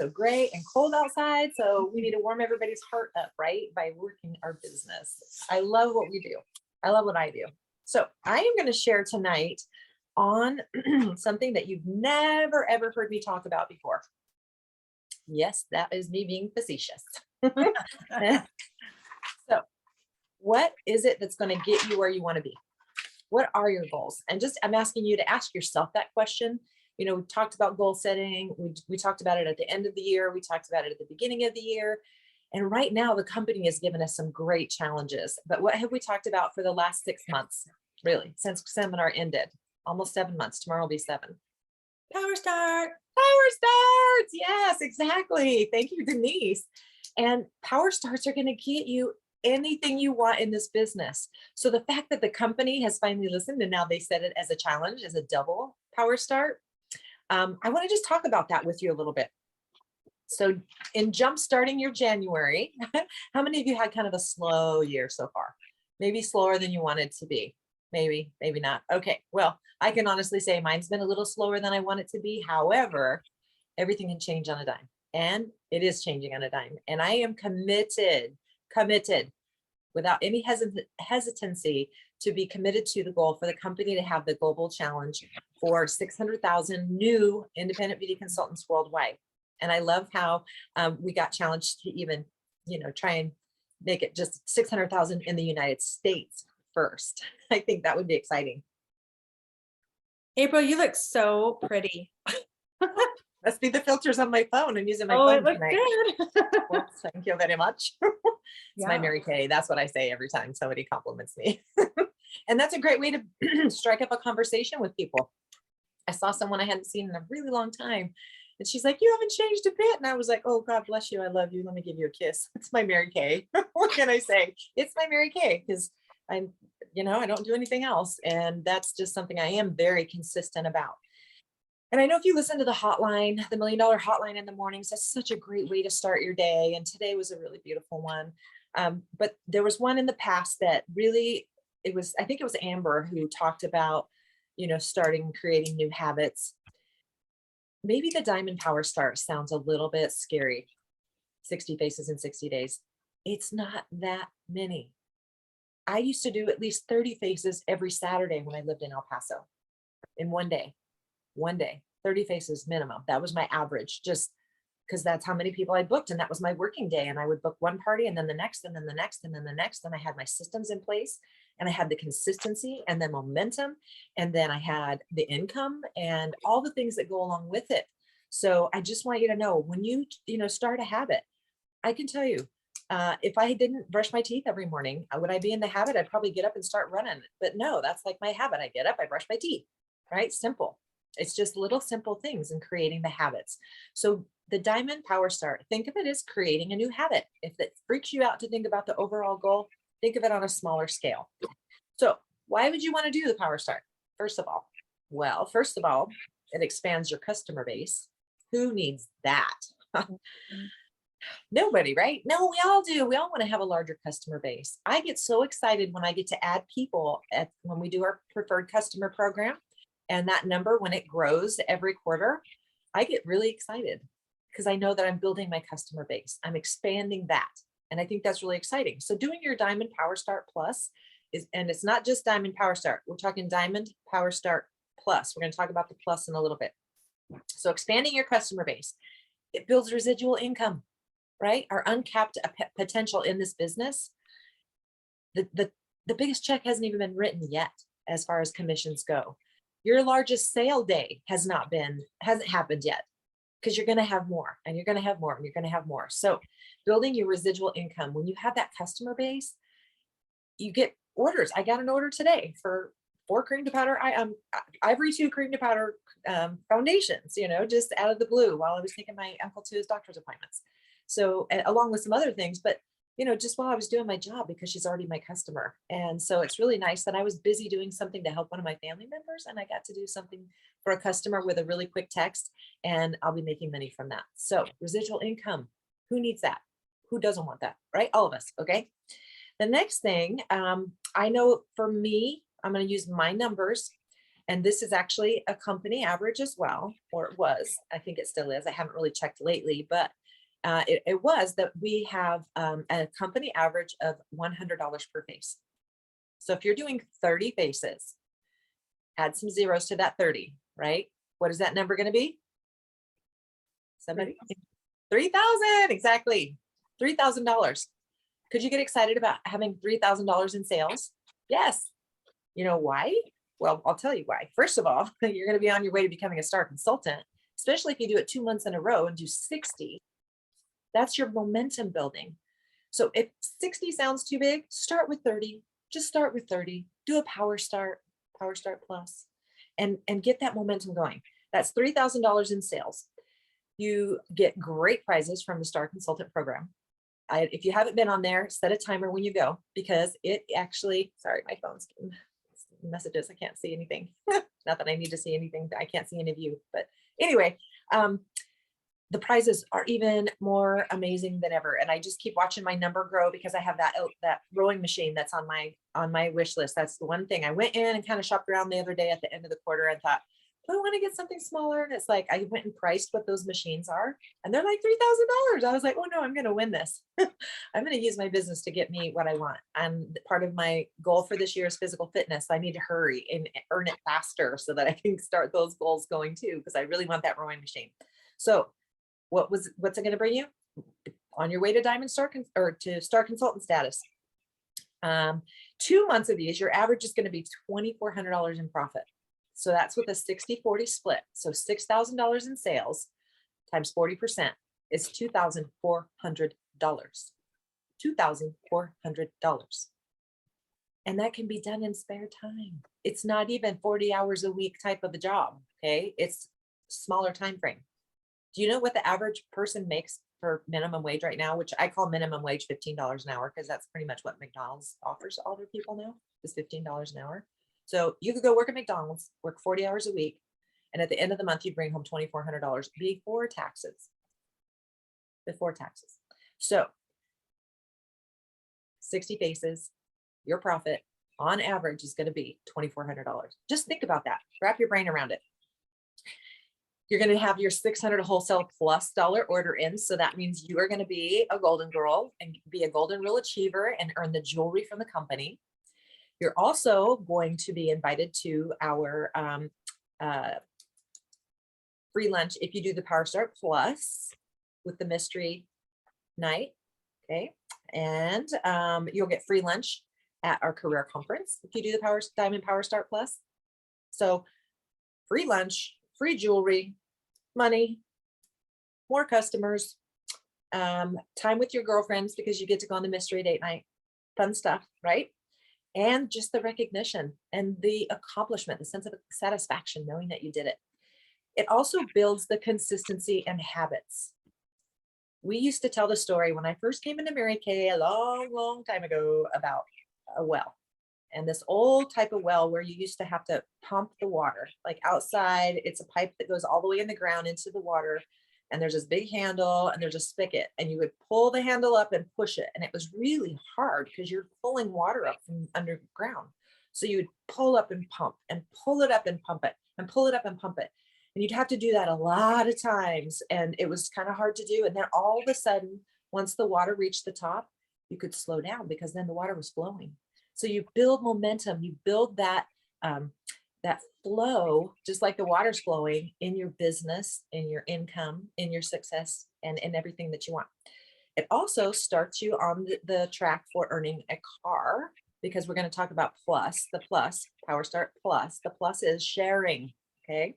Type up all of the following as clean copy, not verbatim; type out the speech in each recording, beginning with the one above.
so gray and cold outside. So we need to warm everybody's heart up, right? By working our business. I love what we do. I love what I do. So I am going to share tonight on something that you've never, ever heard me talk about before. Yes, that is me being facetious. So what is it that's going to get you where you want to be? What are your goals? And just, I'm asking you to ask yourself that question. You know, we talked about goal setting. We talked about it at the end of the year. We talked about it at the beginning of the year. And right now the company has given us some great challenges. But what have we talked about for the last 6 months, really, since seminar ended? Almost 7 months. Tomorrow will be 7. Powerstart. Power starts. Yes, exactly. Thank you, Denise. And power starts are going to get you anything you want in this business. So the fact that the company has finally listened and now they set it as a challenge, as a double power start, I want to just talk about that with you a little bit. So in jump starting your January, how many of you had kind of a slow year so far? Maybe slower than you wanted to be. Maybe, maybe not. Okay, well, I can honestly say mine's been a little slower than I want it to be. However, everything can change on a dime, and it is changing on a dime. And I am committed without any hesitancy to be committed to the goal for the company to have the global challenge for 600,000 new independent beauty consultants worldwide. And I love how we got challenged to even, try and make it just 600,000 in the United States first. I think that would be exciting. April, you look so pretty. Must be the filters on my phone. I'm using my Oh, phone it looks tonight. good. Well, thank you very much. It's my Yeah. Mary Kay. That's what I say every time somebody compliments me. And that's a great way to strike up a conversation with people. I saw someone I hadn't seen in a really long time. And she's like, you haven't changed a bit. And I was like, oh, God bless you. I love you. Let me give you a kiss. It's my Mary Kay. What can I say? It's my Mary Kay because I don't do anything else. And that's just something I am very consistent about. And I know if you listen to the hotline, the $1 Million Hotline in the mornings, that's such a great way to start your day. And today was a really beautiful one. But there was one in the past that really, I think it was Amber who talked about, starting, creating new habits. Maybe the Diamond Power Start sounds a little bit scary. 60 faces in 60 days. It's not that many. I used to do at least 30 faces every Saturday when I lived in El Paso in one day, 30 faces minimum. That was my average, just because that's how many people I booked. And that was my working day. And I would book one party and then the next, and then the next, and then the next. And I had my systems in place and I had the consistency and the momentum. And then I had the income and all the things that go along with it. So I just want you to know when you start a habit, I can tell you, if I didn't brush my teeth every morning, would I be in the habit? I'd probably get up and start running. But no, that's like my habit. I get up, I brush my teeth, right? Simple. It's just little simple things in creating the habits. So the Diamond Power Start, think of it as creating a new habit. If it freaks you out to think about the overall goal, think of it on a smaller scale. So why would you want to do the Power Start? First of all, it expands your customer base. Who needs that? Nobody, right? No, we all do. We all want to have a larger customer base. I get so excited when I get to add people when we do our preferred customer program, and that number, when it grows every quarter, I get really excited because I know that I'm building my customer base. I'm expanding that. And I think that's really exciting. So doing your Diamond Power Start Plus and it's not just Diamond Power Start. We're talking Diamond Power Start Plus. We're going to talk about the plus in a little bit. So expanding your customer base, it builds residual income, right? Our uncapped potential in this business. The biggest check hasn't even been written yet as far as commissions go. Your largest sale day hasn't happened yet because you're going to have more and you're going to have more and you're going to have more. So building your residual income, when you have that customer base, you get orders. I got an order today for 4 cream to powder, Ivory 2 cream to powder foundations, just out of the blue while I was taking my uncle to his doctor's appointments. So along with some other things, but just while I was doing my job because she's already my customer. And so it's really nice that I was busy doing something to help one of my family members and I got to do something for a customer with a really quick text and I'll be making money from that. So residual income, who needs that? Who doesn't want that, right? All of us, okay? The next thing, I know for me, I'm going to use my numbers And this is actually a company average as well, or it was. I think it still is. I haven't really checked lately, but it was that we have a company average of $100 per face. So if you're doing 30 faces, add some zeros to that 30, right? What is that number going to be? Somebody? 3,000, exactly. $3,000. Could you get excited about having $3,000 in sales? Yes. You know why? Well, I'll tell you why. First of all, you're going to be on your way to becoming a star consultant, especially if you do it 2 months in a row and do 60. That's your momentum building. So if 60 sounds too big, start with 30. Just start with 30. Do a Powerstart Plus, and get that momentum going. That's $3,000 in sales. You get great prizes from the Star Consultant program. If you haven't been on there, set a timer when you go, because it actually, sorry, my phone's getting messages. I can't see anything. Not that I need to see anything. I can't see any of you, but anyway, the prizes are even more amazing than ever. And I just keep watching my number grow because I have that rowing machine that's on my wish list. That's the one thing. I went in and kind of shopped around the other day at the end of the quarter and thought, do I want to get something smaller? And it's like, I went and priced what those machines are, and they're like $3,000. I was like, oh no, I'm going to win this. I'm going to use my business to get me what I want. And part of my goal for this year is physical fitness. I need to hurry and earn it faster so that I can start those goals going too, because I really want that rowing machine. So what's it going to bring you on your way to Diamond Star or to Star Consultant status? 2 months of these, your average is going to be $2,400 in profit. So that's with a 60-40 split. So $6,000 in sales times 40% is $2,400. $2,400. And that can be done in spare time. It's not even 40 hours a week type of a job. Okay. It's smaller time frame. Do you know what the average person makes for minimum wage right now, which I call minimum wage $15 an hour, because that's pretty much what McDonald's offers all their people now, is $15 an hour. So you could go work at McDonald's, work 40 hours a week, and at the end of the month, you bring home $2,400 before taxes. Before taxes. So 60 faces, your profit on average is going to be $2,400. Just think about that. Wrap your brain around it. You're going to have your 600 wholesale plus dollar order in. So that means you are going to be a golden girl and be a golden rule achiever and earn the jewelry from the company. You're also going to be invited to our free lunch if you do the Powerstart Plus with the mystery night. Okay. And you'll get free lunch at our career conference if you do the Diamond Powerstart Plus. So free lunch, free jewelry, money, more customers, time with your girlfriends because you get to go on the mystery date night, fun stuff, right? And just the recognition and the accomplishment, the sense of satisfaction, knowing that you did it. It also builds the consistency and habits. We used to tell the story when I first came into Mary Kay a long, long time ago about a well. And this old type of well where you used to have to pump the water, like outside, it's a pipe that goes all the way in the ground into the water. And there's this big handle and there's a spigot, and you would pull the handle up and push it. And it was really hard because you're pulling water up from underground. So you would pull up and pump and pull it up and pump it and pull it up and pump it. And you'd have to do that a lot of times. And it was kind of hard to do. And then all of a sudden, once the water reached the top, you could slow down because then the water was flowing. So you build momentum, you build that, that flow, just like the water's flowing in your business, in your income, in your success, and in everything that you want. It also starts you on the track for earning a car, because we're going to talk about plus, the plus, Powerstart Plus. The plus is sharing, okay?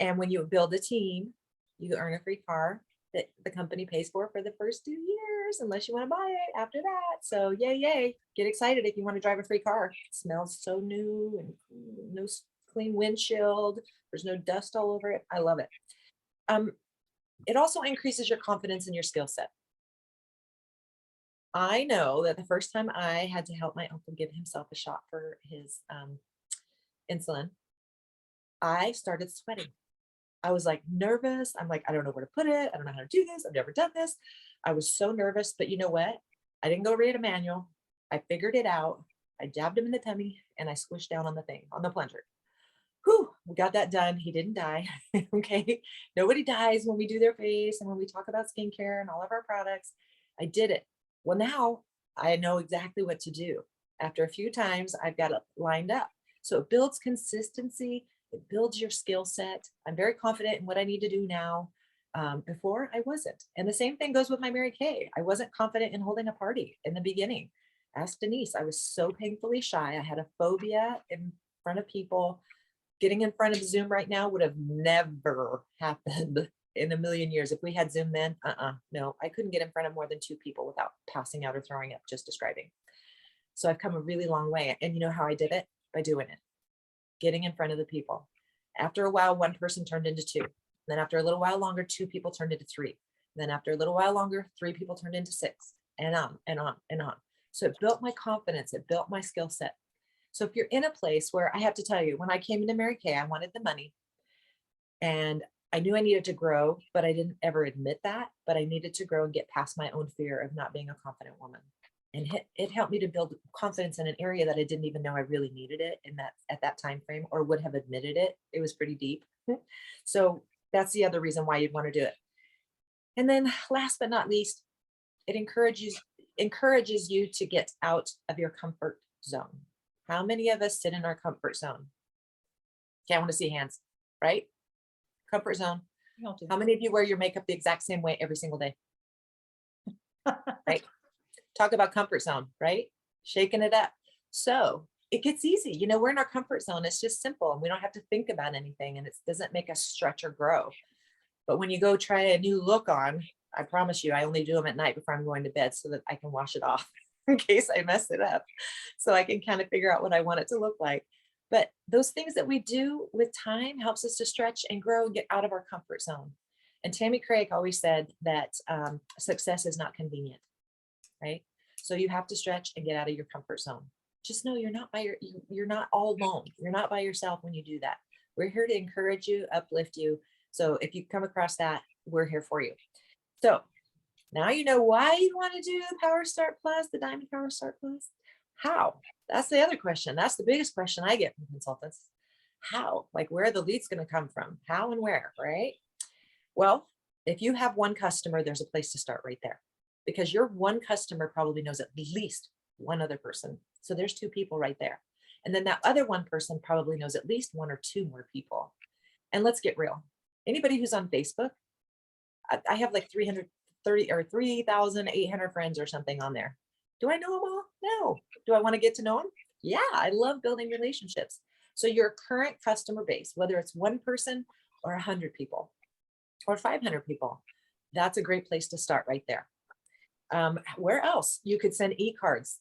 And when you build a team, you earn a free car that the company pays for the first 2 years, unless you want to buy it after that. So yay, yay. Get excited if you want to drive a free car. It smells so new and no clean windshield. There's no dust all over it. I love it. It also increases your confidence in your skill set. I know that the first time I had to help my uncle give himself a shot for his insulin, I started sweating. I was like nervous. I'm like, I don't know where to put it. I don't know how to do this. I've never done this. I was so nervous, but you know what? I didn't go read a manual. I figured it out. I jabbed him in the tummy and I squished down on the thing, on the plunger. Whew, we got that done. He didn't die. Okay. Nobody dies when we do their face and when we talk about skincare and all of our products. I did it. Well, now I know exactly what to do. After a few times, I've got it lined up. So it builds consistency, it builds your skill set. I'm very confident in what I need to do now. Before I wasn't. And the same thing goes with my Mary Kay. I wasn't confident in holding a party in the beginning. Ask Denise, I was so painfully shy. I had a phobia in front of people. Getting in front of Zoom right now would have never happened in a million years. If we had Zoom then, no, I couldn't get in front of more than 2 people without passing out or throwing up, just describing. So I've come a really long way. And you know how I did it? By doing it, getting in front of the people. After a while, 1 person turned into 2. Then after a little while longer, 2 people turned into 3. Then after a little while longer, 3 people turned into 6, and on and on and on. So it built my confidence. It built my skill set. So if you're in a place where, I have to tell you, when I came into Mary Kay, I wanted the money and I knew I needed to grow, but I didn't ever admit that, but I needed to grow and get past my own fear of not being a confident woman. And it helped me to build confidence in an area that I didn't even know I really needed it in that at that time frame, or would have admitted it. It was pretty deep. So that's the other reason why you'd want to do it. And then last but not least, it encourages you to get out of your comfort zone. How many of us sit in our comfort zone? Okay, I want to see hands, right? Comfort zone. How many of you wear your makeup the exact same way every single day? Right? Talk about comfort zone, right? Shaking it up. So it gets easy. You know, we're in our comfort zone. It's just simple and we don't have to think about anything and it doesn't make us stretch or grow. But when you go try a new look on, I promise you, I only do them at night before I'm going to bed so that I can wash it off in case I mess it up. So I can kind of figure out what I want it to look like. But those things that we do with time helps us to stretch and grow and get out of our comfort zone. And Tammy Craig always said that success is not convenient, right? So you have to stretch and get out of your comfort zone. Just know you're not you're not all alone. You're not by yourself when you do that. We're here to encourage you, uplift you. So if you come across that, we're here for you. So now you know why you want to do the Powerstart Plus, the Diamond Powerstart Plus. How? That's the other question. That's the biggest question I get from consultants. How? Like, where are the leads going to come from? How and where, right? Well, if you have 1 customer, there's a place to start right there, because your 1 customer probably knows at least 1 other person. So there's 2 people right there. And then that other 1 person probably knows at least 1 or 2 more people. And let's get real. Anybody who's on Facebook, I have like 330 or 3,800 friends or something on there. Do I know them all? No. Do I want to get to know them? Yeah, I love building relationships. So your current customer base, whether it's 1 person or 100 people or 500 people, that's a great place to start right there. Where else? You could send e-cards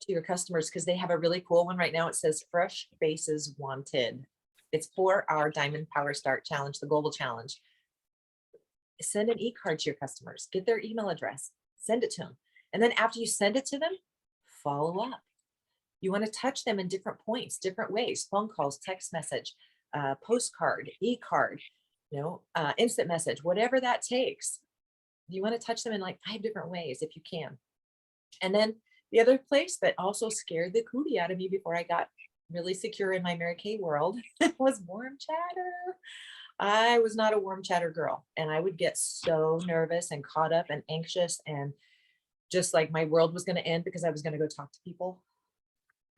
to your customers because they have a really cool one right now. It says Fresh Faces Wanted. It's for our Diamond Powerstart Challenge, the Global Challenge. Send an e-card to your customers, get their email address, send it to them. And then after you send it to them, follow up. You want to touch them in different points, different ways: phone calls, text message, postcard, e-card, instant message, whatever that takes. You want to touch them in like 5 different ways if you can. And then the other place that also scared the cootie out of me before I got really secure in my Mary Kay world was warm chatter. I was not a warm chatter girl, and I would get so nervous and caught up and anxious and just like my world was going to end because I was going to go talk to people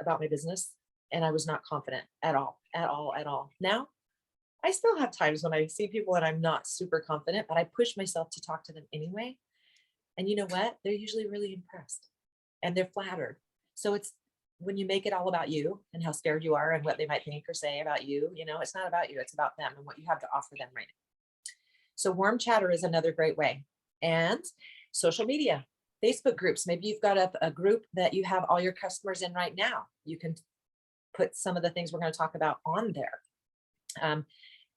about my business. And I was not confident at all, at all, at all. Now, I still have times when I see people and I'm not super confident, but I push myself to talk to them anyway. And you know what? They're usually really impressed and they're flattered. So it's when you make it all about you and how scared you are and what they might think or say about you, it's not about you, it's about them and what you have to offer them right now. So warm chatter is another great way. And social media, Facebook groups. Maybe you've got a group that you have all your customers in right now. You can put some of the things we're going to talk about on there.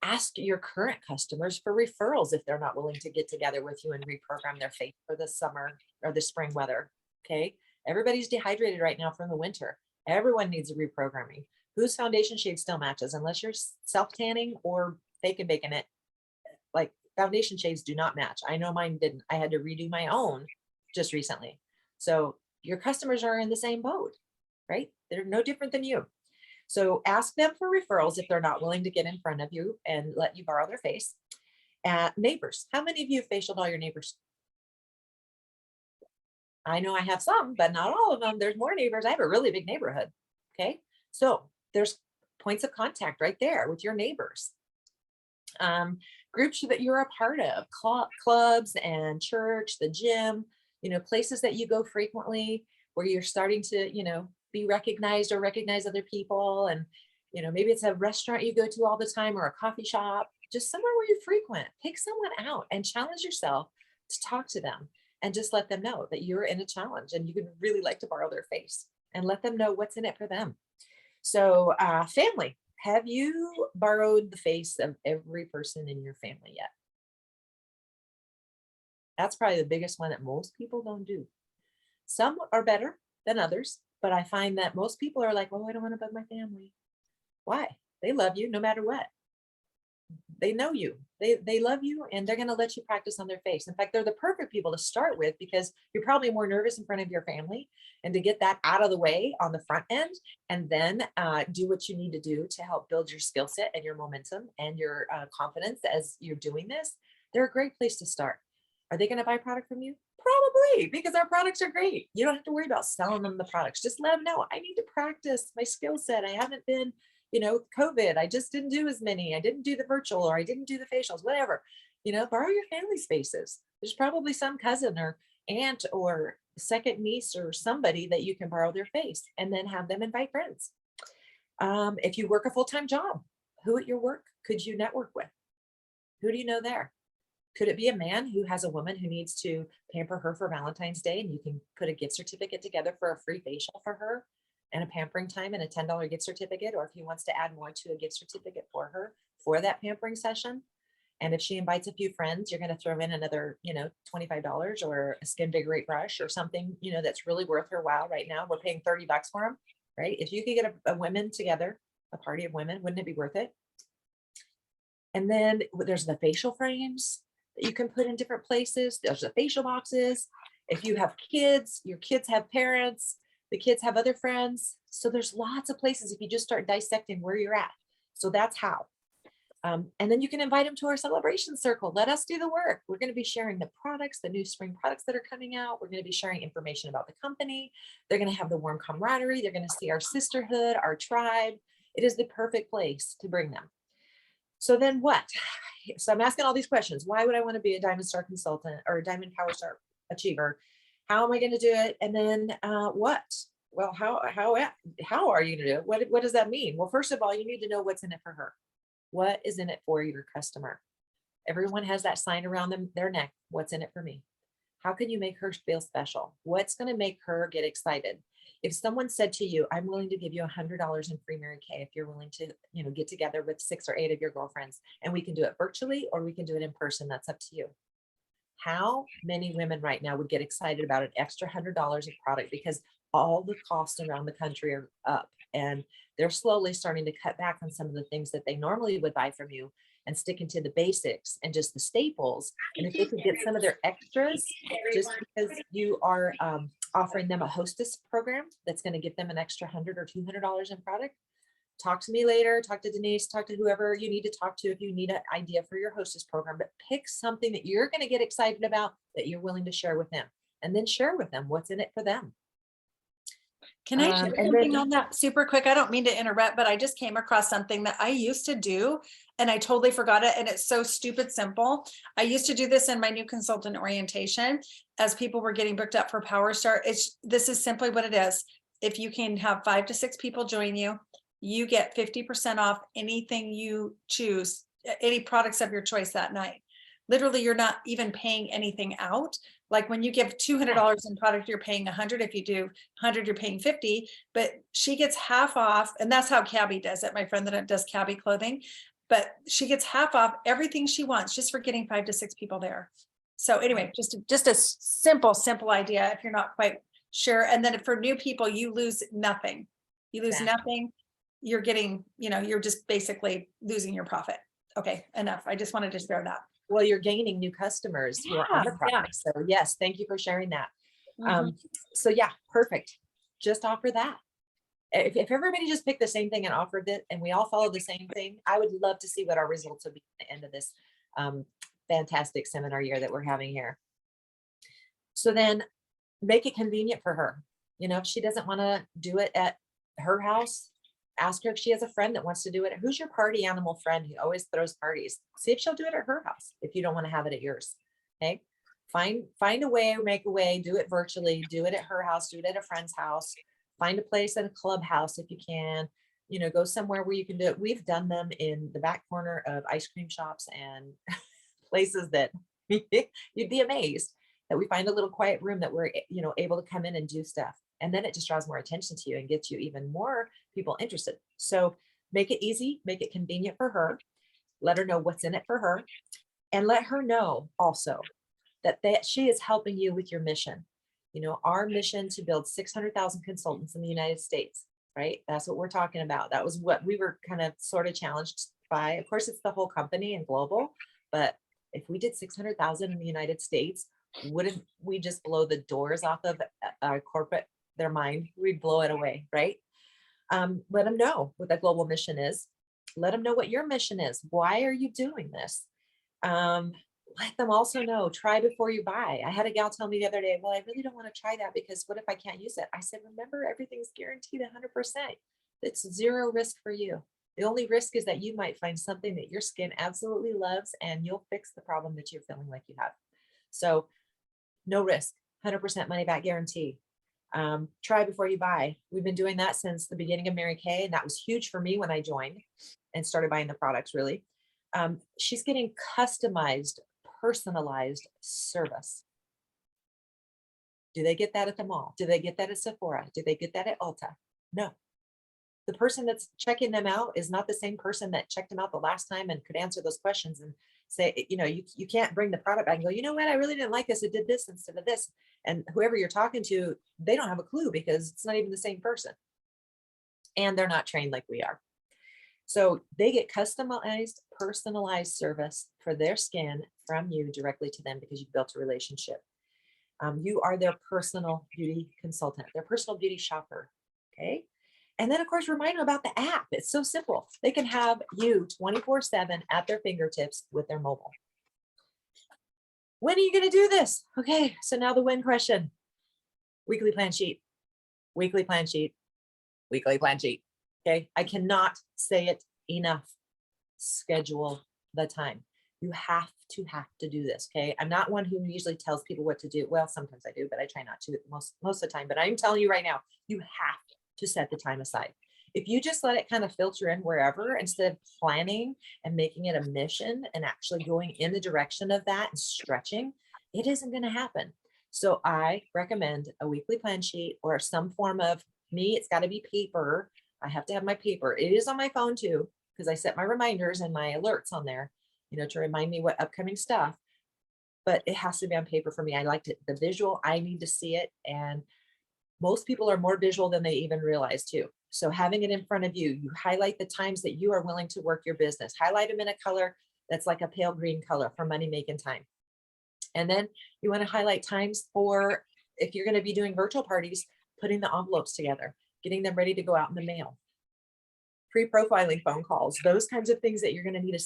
Ask your current customers for referrals if they're not willing to get together with you and reprogram their face for the summer or the spring weather. Okay. Everybody's dehydrated right now from the winter. Everyone needs a reprogramming. Whose foundation shade still matches? Unless you're self-tanning or fake and baking it, like foundation shades do not match. I know mine didn't. I had to redo my own just recently. So your customers are in the same boat, right? They're no different than you. So ask them for referrals if they're not willing to get in front of you and let you borrow their face. Neighbors, how many of you have facialed all your neighbors? I know I have some, but not all of them. There's more neighbors. I have a really big neighborhood. Okay. So there's points of contact right there with your neighbors. Groups that you're a part of, clubs and church, the gym, places that you go frequently where you're starting to, be recognized or recognize other people. And, maybe it's a restaurant you go to all the time or a coffee shop, just somewhere where you frequent. Pick someone out and challenge yourself to talk to them and just let them know that you're in a challenge and you would really like to borrow their face and let them know what's in it for them. So family, have you borrowed the face of every person in your family yet? That's probably the biggest one that most people don't do. Some are better than others, but I find that most people are like, oh, I don't want to bug my family. Why? They love you no matter what. They know you, they love you, and they're going to let you practice on their face. In fact, they're the perfect people to start with because you're probably more nervous in front of your family, and to get that out of the way on the front end and then do what you need to do to help build your skill set and your momentum and your confidence as you're doing this, they're a great place to start. Are they going to buy product from you? Probably, because our products are great. You don't have to worry about selling them the products. Just let them know, I need to practice my skill set. I haven't been, COVID, I just didn't do as many. I didn't do the virtual, or I didn't do the facials, whatever. Borrow your family spaces. There's probably some cousin or aunt or second niece or somebody that you can borrow their face, and then have them invite friends. If you work a full-time job, who at your work could you network with? Who do you know there? Could it be a man who has a woman who needs to pamper her for Valentine's Day, and you can put a gift certificate together for a free facial for her and a pampering time and a $10 gift certificate? Or if he wants to add more to a gift certificate for her for that pampering session. And if she invites a few friends, you're going to throw in another, $25 or a skin vigorate brush or something, that's really worth her while. Right now, we're paying $30 for them, right? If you could get a women together, a party of women, wouldn't it be worth it? And then there's the facial frames that you can put in different places. There's the facial boxes. If you have kids, your kids have parents, the kids have other friends. So there's lots of places if you just start dissecting where you're at. So that's how. And then you can invite them to our celebration circle. Let us do the work. We're going to be sharing the products, the new spring products that are coming out. We're going to be sharing information about the company. They're going to have the warm camaraderie. They're going to see our sisterhood, our tribe. It is the perfect place to bring them. So then what? So I'm asking all these questions. Why would I want to be a Diamond Star consultant or a Diamond Powerstart achiever? How am I going to do it? And then what? Well, how are you going to do it? What does that mean? Well, first of all, you need to know what's in it for her. What is in it for your customer? Everyone has that sign around their neck. What's in it for me? How can you make her feel special? What's going to make her get excited? If someone said to you, I'm willing to give you $100 in free Mary Kay if you're willing to, get together with 6 or 8 of your girlfriends, and we can do it virtually or we can do it in person, that's up to you. How many women right now would get excited about an extra $100 of product because all the costs around the country are up, and they're slowly starting to cut back on some of the things that they normally would buy from you and sticking to the basics and just the staples. And if they could get some of their extras, just because you are offering them a hostess program that's going to give them an extra $100 or $200 in product, talk to me later, talk to Denise, talk to whoever you need to talk to if you need an idea for your hostess program, but pick something that you're going to get excited about that you're willing to share with them, and then share with them what's in it for them. Can I share something on that super quick? I don't mean to interrupt, but I just came across something that I used to do and I totally forgot it. And it's so stupid simple. I used to do this in my new consultant orientation as people were getting booked up for Powerstart. This is simply what it is. If you can have 5 to 6 people join you, you get 50% off anything you choose, any products of your choice that night. Literally, you're not even paying anything out. Like when you give $200 in product, you're paying 100. If you do 100, you're paying 50, but she gets half off. And that's how Cabby does it. My friend that does Cabby clothing, but she gets half off everything she wants just for getting 5 to 6 people there. So anyway, just a simple idea if you're not quite sure. And then for new people, you lose nothing. You lose nothing. You're getting, you're just basically losing your profit. Okay, enough. I just wanted to share that. Well, you're gaining new customers who are on the product. So yes, thank you for sharing that. So yeah, perfect. Just offer that. if everybody just picked the same thing and offered it and we all follow the same thing, I would love to see what our results would be at the end of this fantastic seminar year that we're having here. So then make it convenient for her. You know, if she doesn't want to do it at her house, ask her if she has a friend that wants to do it. Who's your party animal friend who always throws parties? See if she'll do it at her house if you don't want to have it at yours. Okay. Find a way, make a way, do it virtually, do it at her house, do it at a friend's house, find a place at a clubhouse if you can, you know, go somewhere where you can do it. We've done them in the back corner of ice cream shops and places that you'd be amazed that we find a little quiet room that we're, you know, able to come in and do stuff. And then it just draws more attention to you and gets you even more people interested. So make it easy, make it convenient for her, let her know what's in it for her, and let her know also that she is helping you with your mission. You know, our mission to build 600,000 consultants in the United States, right? That's what we're talking about. That was what we were kind of sort of challenged by. Of course, it's the whole company and global, but if we did 600,000 in the United States, wouldn't we just blow the doors off of corporate, their mind? We'd blow it away, right? Let them know what that global mission is. Let them know what your mission is. Why are you doing this? Let them also know, try before you buy. I had a gal tell me the other day, well, I really don't want to try that because what if I can't use it? I said, remember, everything's guaranteed 100%. It's zero risk for you. The only risk is that you might find something that your skin absolutely loves and you'll fix the problem that you're feeling like you have. So no risk, 100% money back guarantee. Try before you buy. We've been doing that since the beginning of Mary Kay, and that was huge for me when I joined and started buying the products really. She's getting customized, personalized service. Do they get that at the mall? Do they get that at Sephora? Do they get that at Ulta? No. The person that's checking them out is not the same person that checked them out the last time and could answer those questions and say, you know, you can't bring the product back and go, you know what, I really didn't like this. It did this instead of this. And whoever you're talking to, they don't have a clue because it's not even the same person. And they're not trained like we are. So they get customized, personalized service for their skin from you directly to them because you've built a relationship. You are their personal beauty consultant, their personal beauty shopper. Okay. And then of course, remind them about the app. It's so simple. They can have you 24/7 at their fingertips with their mobile. When are you going to do this? Okay. So now the when question, weekly plan sheet, weekly plan sheet, weekly plan sheet. Okay. I cannot say it enough. Schedule the time. You have to do this. Okay. I'm not one who usually tells people what to do. Well, sometimes I do, but I try not to most of the time. But I'm telling you right now, you have to set the time aside. If you just let it kind of filter in wherever instead of planning and making it a mission and actually going in the direction of that and stretching, it isn't going to happen. So I recommend a weekly plan sheet or some form of it's got to be paper. I have to have my paper. It is on my phone too, because I set my reminders and my alerts on there, you know, to remind me what upcoming stuff, but it has to be on paper for me. I like the visual. I need to see it. And most people are more visual than they even realize too. So having it in front of you, you highlight the times that you are willing to work your business, highlight them in a color that's like a pale green color for money making time. And then you want to highlight times for, if you're going to be doing virtual parties, putting the envelopes together, getting them ready to go out in the mail, pre-profiling phone calls, those kinds of things that you're going to need to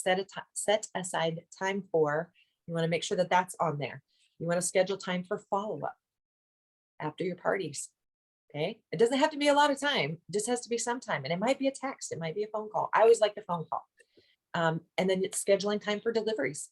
set aside time for. You want to make sure that that's on there. You want to schedule time for follow-up after your parties. Okay. It doesn't have to be a lot of time. It just has to be some time. And it might be a text. It might be a phone call. I always like the phone call. And then it's scheduling time for deliveries.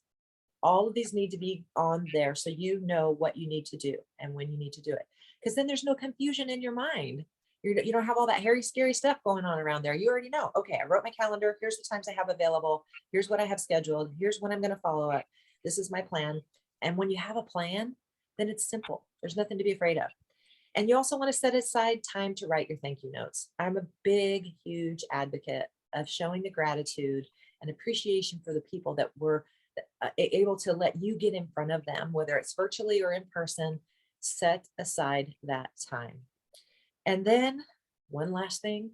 All of these need to be on there so you know what you need to do and when you need to do it. Because then there's no confusion in your mind. You don't have all that hairy, scary stuff going on around there. You already know, okay, I wrote my calendar. Here's the times I have available. Here's what I have scheduled. Here's when I'm going to follow up. This is my plan. And when you have a plan, then it's simple. There's nothing to be afraid of. And you also want to set aside time to write your thank you notes. I'm a big, huge advocate of showing the gratitude and appreciation for the people that were able to let you get in front of them, whether it's virtually or in person. Set aside that time. And then one last thing,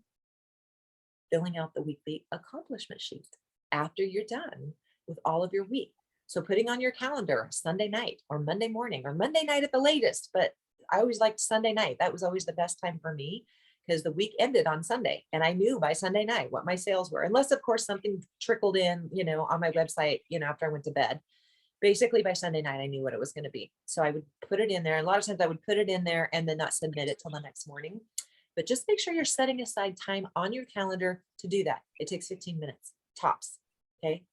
filling out the weekly accomplishment sheet after you're done with all of your week. So putting on your calendar Sunday night or Monday morning or Monday night at the latest, but I always liked Sunday night. That was always the best time for me because the week ended on Sunday and I knew by Sunday night what my sales were, unless of course something trickled in, on my website, after I went to bed. Basically by Sunday night, I knew what it was going to be. So I would put it in there. And a lot of times I would put it in there and then not submit it till the next morning. But just make sure you're setting aside time on your calendar to do that. It takes 15 minutes tops. Okay.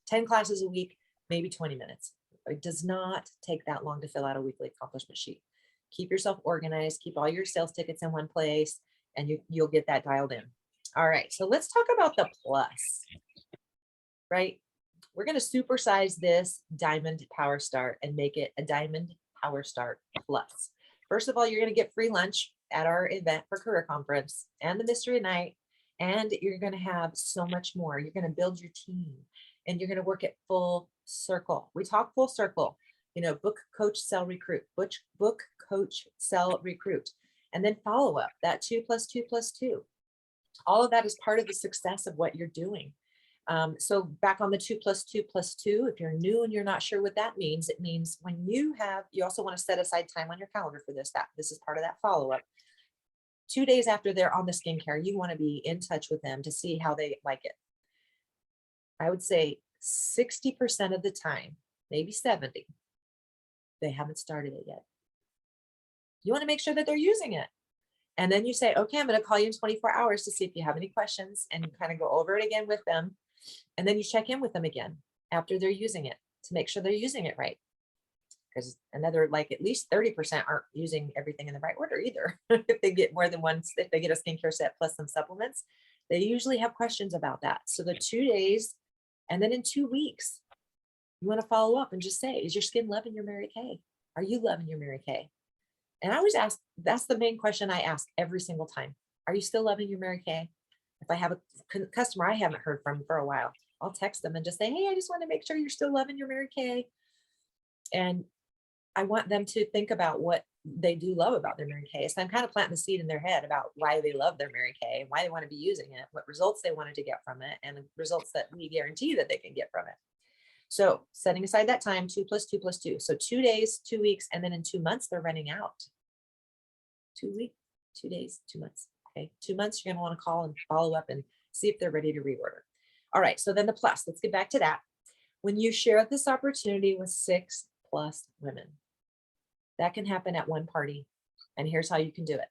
10 classes a week, maybe 20 minutes. It does not take that long to fill out a weekly accomplishment sheet. Keep yourself organized, keep all your sales tickets in one place, and you'll get that dialed in. All right, so let's talk about the plus, right? We're going to supersize this Diamond Powerstart and make it a Diamond Powerstart Plus. First of all, you're going to get free lunch at our event for career conference and the mystery night, and you're going to have so much more. You're going to build your team, and you're going to work at full circle. We talk full circle, book, coach, sell, recruit, book, coach, sell, recruit, and then follow up, that 2 + 2 + 2. All of that is part of the success of what you're doing. So back on the 2 + 2 + 2, if you're new and you're not sure what that means, it means when you also want to set aside time on your calendar for this, this is part of that follow-up. 2 days after they're on the skincare, you want to be in touch with them to see how they like it. I would say 60% of the time, maybe 70, they haven't started it yet. You want to make sure that they're using it. And then you say, okay, I'm going to call you in 24 hours to see if you have any questions, and kind of go over it again with them. And then you check in with them again after they're using it to make sure they're using it right. Because at least 30% aren't using everything in the right order either. If they get more than one, if they get a skincare set plus some supplements, they usually have questions about that. So the 2 days, and then in 2 weeks, you want to follow up and just say, is your skin loving your Mary Kay? Are you loving your Mary Kay? And I always ask, that's the main question I ask every single time. Are you still loving your Mary Kay? If I have a customer I haven't heard from for a while, I'll text them and just say, hey, I just want to make sure you're still loving your Mary Kay. And I want them to think about what they do love about their Mary Kay. So I'm kind of planting the seed in their head about why they love their Mary Kay, why they want to be using it, what results they wanted to get from it, and the results that we guarantee that they can get from it. So setting aside that time, 2 + 2 + 2. So 2 days, 2 weeks, and then in 2 months, they're running out. 2 weeks, 2 days, 2 months. Okay. 2 months, you're going to want to call and follow up and see if they're ready to reorder. All right. So then the plus, let's get back to that. When you share this opportunity with 6+ women, that can happen at one party. And here's how you can do it.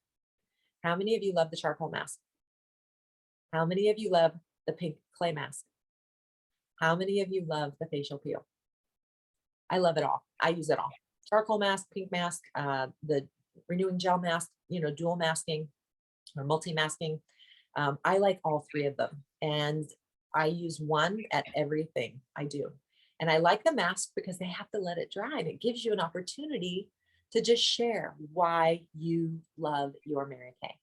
How many of you love the charcoal mask? How many of you love the pink clay mask? How many of you love the facial peel? I love it all. I use it all. Charcoal mask, pink mask, the renewing gel mask, dual masking or multi-masking. I like all 3 of them. And I use one at everything I do. And I like the mask because they have to let it dry. And it gives you an opportunity to just share why you love your Mary Kay.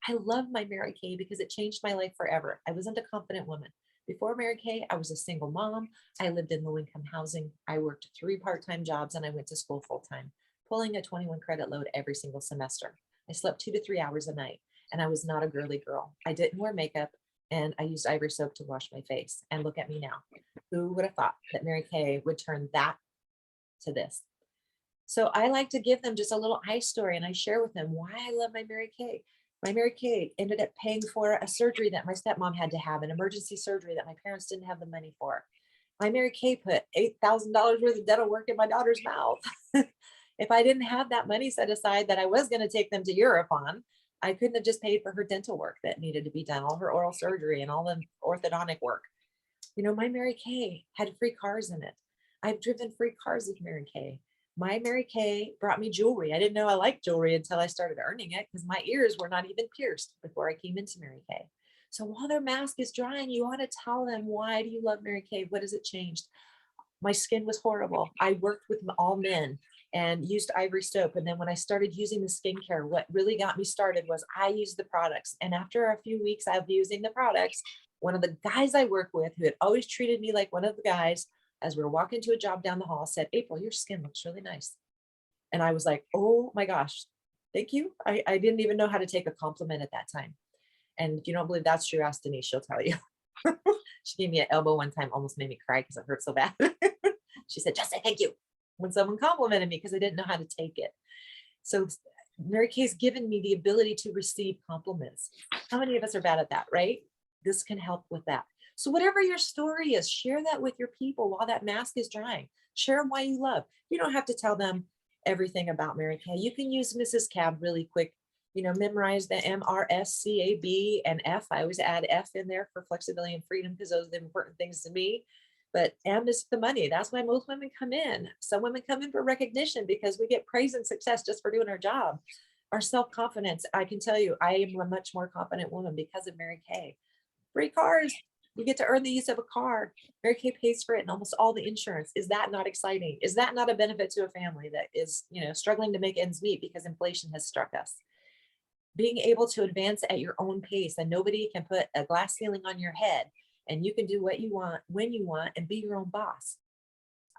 I love my Mary Kay because it changed my life forever. I wasn't a confident woman. Before Mary Kay, I was a single mom. I lived in low-income housing. I worked 3 part-time jobs and I went to school full-time, pulling a 21 credit load every single semester. I slept 2 to 3 hours a night, and I was not a girly girl. I didn't wear makeup, and I used Ivory soap to wash my face. And look at me now. Who would have thought that Mary Kay would turn that to this? So I like to give them just a little eye story, and I share with them why I love my Mary Kay. My Mary Kay ended up paying for a surgery that my stepmom had to have, an emergency surgery that my parents didn't have the money for. My Mary Kay put $8,000 worth of dental work in my daughter's mouth. If I didn't have that money set aside that I was going to take them to Europe on, I couldn't have just paid for her dental work that needed to be done, all her oral surgery and all the orthodontic work. My Mary Kay had free cars in it. I've driven free cars with Mary Kay. My Mary Kay brought me jewelry. I didn't know I liked jewelry until I started earning it because my ears were not even pierced before I came into Mary Kay. So while their mask is drying, you want to tell them, why do you love Mary Kay? What has it changed? My skin was horrible. I worked with all men and used Ivory soap. And then when I started using the skincare, what really got me started was I used the products. And after a few weeks of using the products, one of the guys I work with, who had always treated me like one of the guys, as we were walking to a job down the hall, said, April, your skin looks really nice. And I was like, oh my gosh, thank you. I didn't even know how to take a compliment at that time. And if you don't believe that's true, ask Denise, she'll tell you. She gave me an elbow one time, almost made me cry because it hurt so bad. She said, just say thank you when someone complimented me, because I didn't know how to take it. So Mary Kay's given me the ability to receive compliments. How many of us are bad at that, right? This can help with that. So whatever your story is, share that with your people while that mask is drying. Share them why you love. You don't have to tell them everything about Mary Kay. You can use Mrs. Cab really quick. Memorize the MRSCAB and F. I always add F in there for flexibility and freedom because those are the important things to me. But M is the money. That's why most women come in. Some women come in for recognition because we get praise and success just for doing our job. Our self-confidence, I can tell you, I am a much more confident woman because of Mary Kay. Free cars. You get to earn the use of a car. Mary Kay pays for it and almost all the insurance. Is that not exciting? Is that not a benefit to a family that is, struggling to make ends meet because inflation has struck us? Being able to advance at your own pace and nobody can put a glass ceiling on your head and you can do what you want when you want and be your own boss.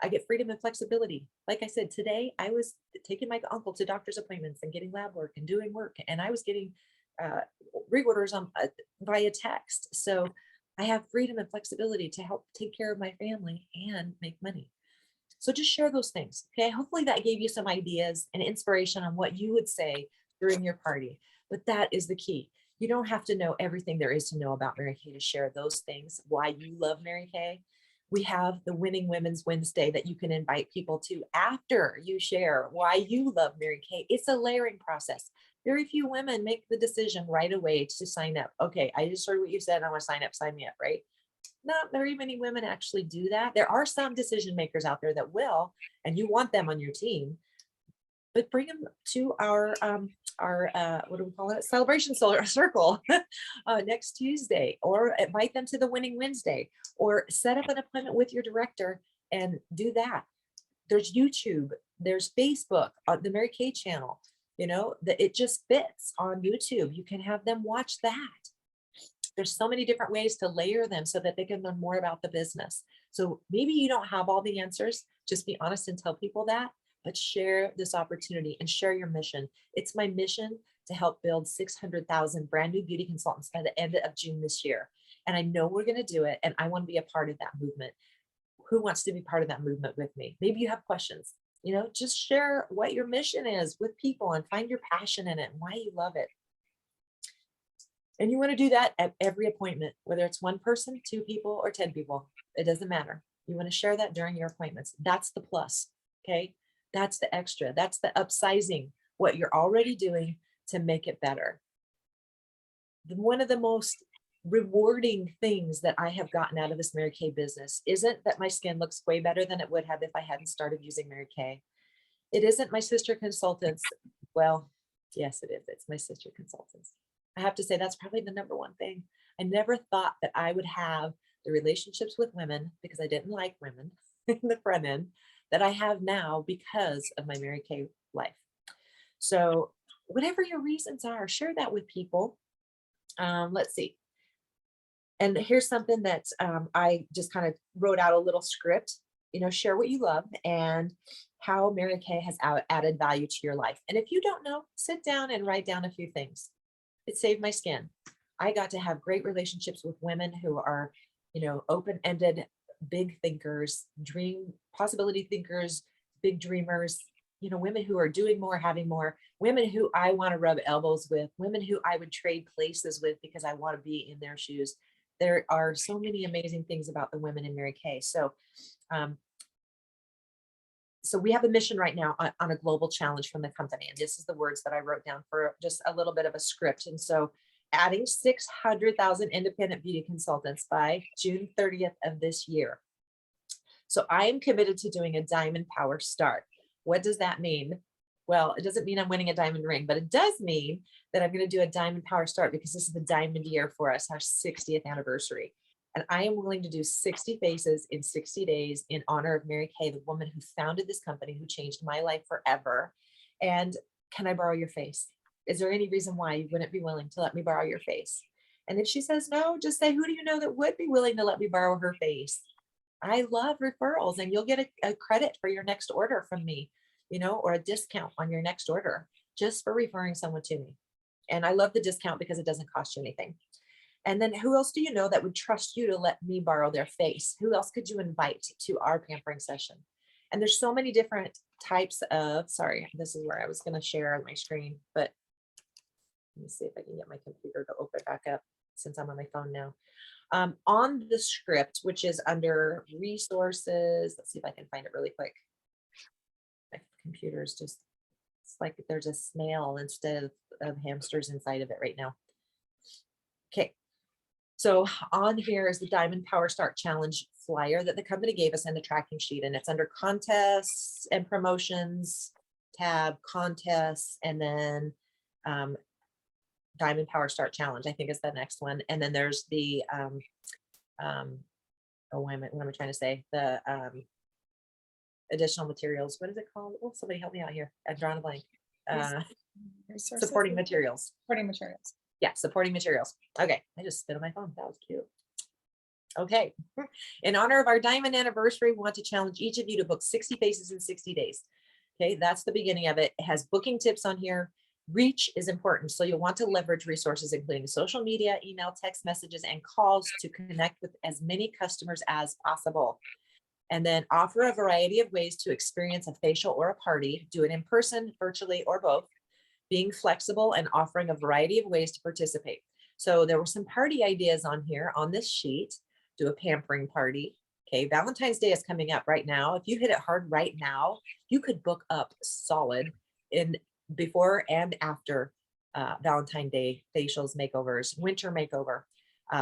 I get freedom and flexibility. Like I said, today I was taking my uncle to doctor's appointments and getting lab work and doing work, and I was getting reorders on via text. So I have freedom and flexibility to help take care of my family and make money. So just share those things. Okay. Hopefully that gave you some ideas and inspiration on what you would say during your party. But that is the key. You don't have to know everything there is to know about Mary Kay to share those things, why you love Mary Kay. We have the Winning Women's Wednesday that you can invite people to after you share why you love Mary Kay. It's a layering process. Very few women make the decision right away to sign up. Okay, I just heard what you said. I want to sign up, sign me up, right? Not very many women actually do that. There are some decision makers out there that will, and you want them on your team, but bring them to our what do we call it? Celebration Solar Circle next Tuesday, or invite them to the Winning Wednesday, or set up an appointment with your director and do that. There's YouTube, there's Facebook, the Mary Kay channel, that it just fits on YouTube. You can have them watch that. There's so many different ways to layer them so that they can learn more about the business. So maybe you don't have all the answers. Just be honest and tell people that, but share this opportunity and share your mission. It's my mission to help build 600,000 brand new beauty consultants by the end of June this year. And I know we're going to do it. And I want to be a part of that movement. Who wants to be part of that movement with me? Maybe you have questions, just share what your mission is with people and find your passion in it and why you love it. And you want to do that at every appointment, whether it's one person, 2 people, or 10 people. It doesn't matter. You want to share that during your appointments. That's the plus. Okay. That's the extra. That's the upsizing what you're already doing to make it better. One of the most rewarding things that I have gotten out of this Mary Kay business isn't that my skin looks way better than it would have if I hadn't started using Mary Kay. It isn't my sister consultants. Well, yes, it is. It's my sister consultants. I have to say that's probably the number one thing. I never thought that I would have the relationships with women, because I didn't like women in the front end, that I have now because of my Mary Kay life. So whatever your reasons are, share that with people. Let's see. And here's something that I just kind of wrote out a little script, share what you love and how Mary Kay has added value to your life. And if you don't know, sit down and write down a few things. It saved my skin. I got to have great relationships with women who are, open-ended, big thinkers, possibility thinkers, big dreamers, women who are doing more, having more, women who I want to rub elbows with, women who I would trade places with because I want to be in their shoes. There are so many amazing things about the women in Mary Kay. So we have a mission right now on a global challenge from the company. And this is the words that I wrote down for just a little bit of a script. And so adding 600,000 independent beauty consultants by June 30th of this year. So I am committed to doing a diamond power start. What does that mean? Well, it doesn't mean I'm winning a diamond ring, but it does mean that I'm going to do a diamond power start because this is the diamond year for us, our 60th anniversary. And I am willing to do 60 faces in 60 days in honor of Mary Kay, the woman who founded this company, who changed my life forever. And can I borrow your face? Is there any reason why you wouldn't be willing to let me borrow your face? And if she says no, just say, who do you know that would be willing to let me borrow her face? I love referrals, and you'll get a credit for your next order from me, or a discount on your next order just for referring someone to me. And I love the discount because it doesn't cost you anything. And then who else do you know that would trust you to let me borrow their face? Who else could you invite to our pampering session? And there's so many different types of, sorry, this is where I was going to share my screen, but let me see if I can get my computer to open back up since I'm on my phone now. On the script, which is under resources, let's see if I can find it really quick. My computer is just, it's like there's a snail instead of hamsters inside of it right now. Okay, so on here is the Diamond Powerstart Challenge flyer that the company gave us and the tracking sheet, and it's under contests and promotions tab, contests, and then Diamond Powerstart Challenge, I think is the next one. And then there's the oh, what am I trying to say? The additional materials. What is it called? Oh, somebody help me out here. I've drawn a blank. Supporting materials. Supporting materials. Yeah, supporting materials. Okay, I just spit on my phone. That was cute. Okay, in honor of our diamond anniversary, we want to challenge each of you to book 60 faces in 60 days. Okay, that's the beginning of it. It has booking tips on here. Reach is important, so you'll want to leverage resources including social media, email, text messages, and calls to connect with as many customers as possible. And then offer a variety of ways to experience a facial or a party. Do it in person, virtually, or both. Being flexible and offering a variety of ways to participate. So there were some party ideas on here on this sheet. Do a pampering party. Okay, Valentine's Day is coming up right now. If you hit it hard right now, you could book up solid in before and after Valentine's Day facials, makeovers, winter makeover,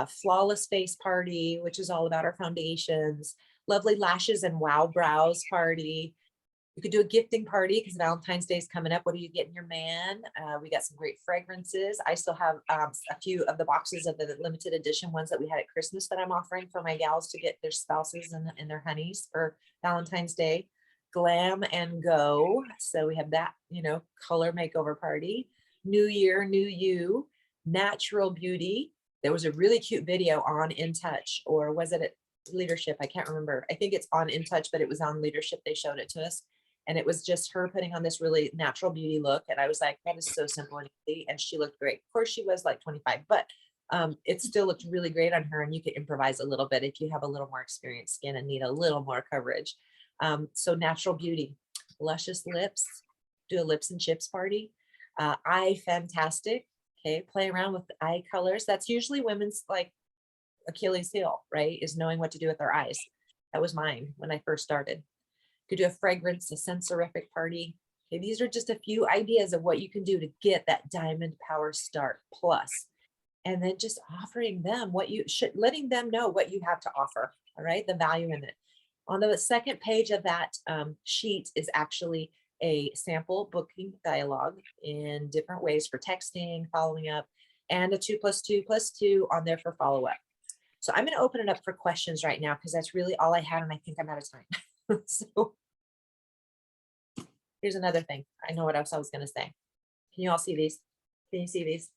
flawless face party, which is all about our foundations, lovely lashes and wow brows party. You could do a gifting party because Valentine's Day is coming up. What are you getting your man? We got some great fragrances. I still have a few of the boxes of the limited edition ones that we had at Christmas that I'm offering for my gals to get their spouses and their honeys for Valentine's Day. Glam and go. So we have that, you know, color makeover party. New year, new you. Natural beauty. There was a really cute video on In Touch, or was it at Leadership? I can't remember. I think it's on In Touch, but it was on Leadership. They showed it to us. And it was just her putting on this really natural beauty look. And I was like, that is so simple and easy. And she looked great. Of course, she was like 25, but it still looked really great on her. And you could improvise a little bit if you have a little more experienced skin and need a little more coverage. So natural beauty, luscious lips, do a lips and chips party. Eye fantastic. Okay, play around with eye colors. That's usually women's like Achilles heel, right? Is knowing what to do with their eyes. That was mine when I first started. Could do a fragrance, a sensorific party. Okay, these are just a few ideas of what you can do to get that Diamond Powerstart Plus. And then just offering them what you should, letting them know what you have to offer. All right, the value in it. On the second page of that sheet is actually a sample booking dialogue in different ways for texting, following up, and a 2+2+2 on there for follow-up. So I'm going to open it up for questions right now because that's really all I had, and I think I'm out of time. So here's another thing. I know what else I was going to say. Can you all see these? Can you see these?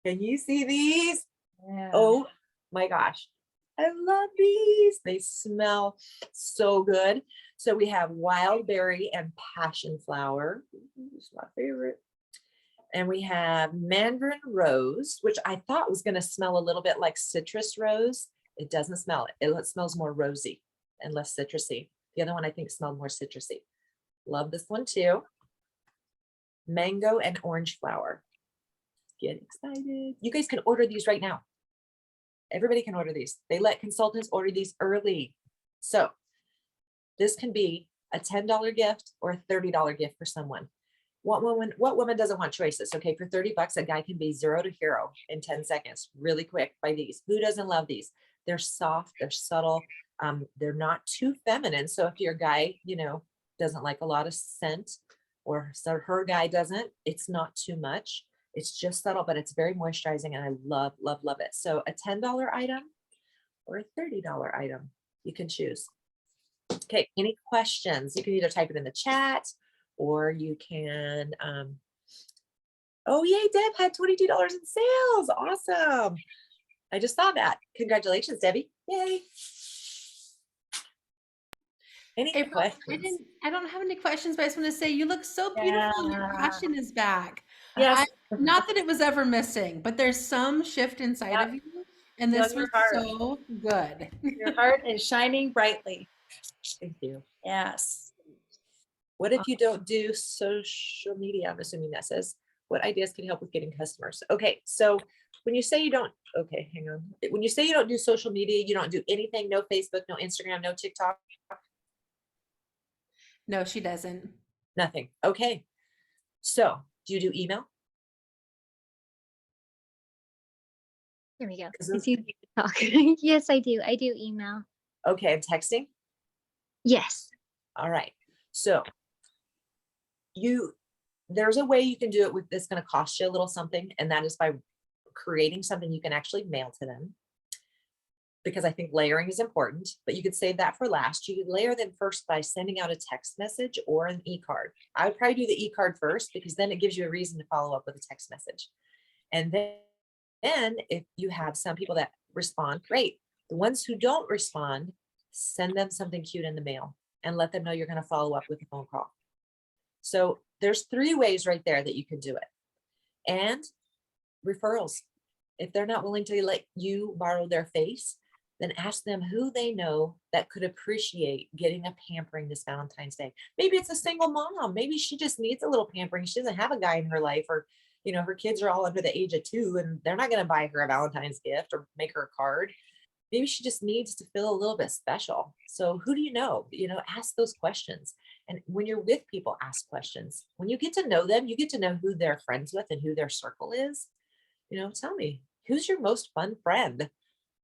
Can you see these? Yeah. Oh my gosh. I love these. They smell so good. So we have wild berry and passion flower. It's my favorite. And we have mandarin rose, which I thought was going to smell a little bit like citrus rose. It doesn't smell it. It smells more rosy and less citrusy. The other one I think smelled more citrusy. Love this one too. Mango and orange flower. Get excited. You guys can order these right now. Everybody can order these. They let consultants order these early. So this can be a $10 gift or a $30 gift for someone. What woman doesn't want choices? Okay, for 30 bucks, a guy can be 0 to hero in 10 seconds, really quick by these. Who doesn't love these? They're soft, they're subtle, they're not too feminine. So if your guy, you know, doesn't like a lot of scent, or so her guy doesn't, it's not too much. It's just subtle, but it's very moisturizing, and I love, love, love it. So a $10 item or a $30 item, you can choose. Okay, any questions? You can either type it in the chat, or you can, oh yay, Deb had $22 in sales. Awesome. I just saw that. Congratulations, Debbie. Yay. Any April, questions? I don't have any questions, but I just want to say you look so beautiful and your passion is back. Yes. Not that it was ever missing, but there's some shift inside of you. And this was so good. Your heart is shining brightly. Thank you. Yes. What if you don't do social media? I'm assuming that says, what ideas can help with getting customers? Okay, so when you say you don't, okay, hang on. When you say you don't do social media, you don't do anything, no Facebook, no Instagram, no TikTok, No, she doesn't. nothing. Okay. So do you do email? There we go. 'Cause It's those- easy to talk. Yes, I do. I do email. Okay, I'm texting. Yes. All right. So there's a way you can do it with this going to cost you a little something, and that is by creating something you can actually mail to them. Because I think layering is important, but you could save that for last. You could layer them first by sending out a text message or an e-card. I would probably do the e-card first because then it gives you a reason to follow up with a text message. And then if you have some people that respond, great. The ones who don't respond, send them something cute in the mail and let them know you're going to follow up with a phone call. So there's 3 ways right there that you can do it. And referrals. If they're not willing to let you borrow their face, then ask them who they know that could appreciate getting a pampering this Valentine's Day. Maybe it's a single mom. Maybe she just needs a little pampering. She doesn't have a guy in her life, or, her kids are all under the age of 2 and they're not going to buy her a Valentine's gift or make her a card. Maybe she just needs to feel a little bit special. So who do you know? Ask those questions. And when you're with people, ask questions. When you get to know them, you get to know who they're friends with and who their circle is. Tell me, who's your most fun friend?